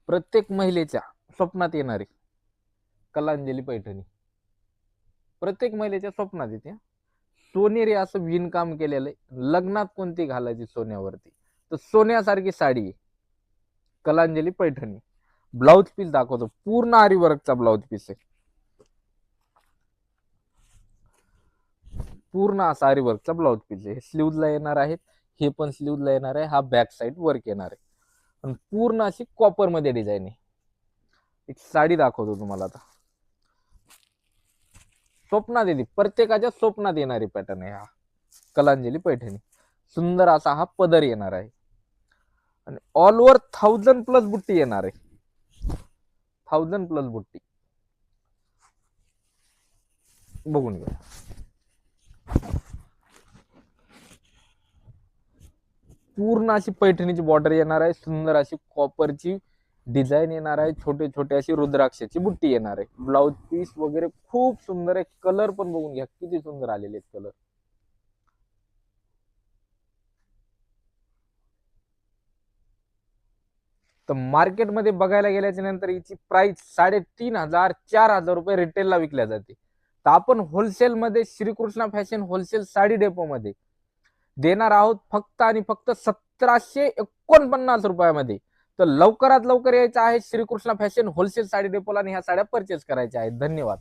प्रत्येक महिलेच्या स्वप्नात येणारी कलांजली पैठणी, प्रत्येक महिलेच्या स्वप्नात येते. सोनेरी असं विणकाम केलेलं आहे. लग्नात कोणती घालायची सोन्यावरती, तर सोन्यासारखी साडी आहे कलांजली पैठणी. ब्लाउज पीस दाखवतो, पूर्ण आरी वर्कचा ब्लाउज पीस आहे. पूर्ण असा आरी वर्कचा ब्लाउज पीस आहे. स्लीव्हला येणार आहेत, हे पण स्लीव्हला येणार आहे. हा बॅक साइड वर्क येणार आहे आणि पूर्ण अशी कॉपर मध्ये डिझाईन आहे. एक साडी दाखवतो तुम्हाला आता. स्वप्नात येते, प्रत्येकाच्या स्वप्नात येणारी पॅटर्न आहे हा कलांजली पैठणी. सुंदर असा हा पदर येणार आहे आणि ऑल ओव्हर 1000+ बुट्टी येणार आहे. 1000+ बुट्टी बघून घ्या. पूर्ण अशी पैठणीची बॉर्डर येणार आहे. सुंदर अशी कॉपरची डिझाईन येणार आहे. छोटे छोटे अशी रुद्राक्षाची बुट्टी येणार आहे. ब्लाउज पीस वगैरे खूप सुंदर आहे. कलर पण बघून घ्या किती सुंदर आलेले आहेत कलर. तर मार्केटमध्ये बघायला गेल्याच्या नंतर याची प्राइस 3500 4000 रुपये रिटेलला विकल्या जाते. तर आपण होलसेलमध्ये Shrikrishna fashion wholesale sari depot मध्ये देणार आहोत फक्त आणि फक्त 1749 रुपयामध्ये. तर लवकरात लवकर यायचं आहे श्रीकृष्णा फॅशन होलसेल साडी डेपोला आणि ह्या साड्या परचेस करायच्या आहेत. धन्यवाद.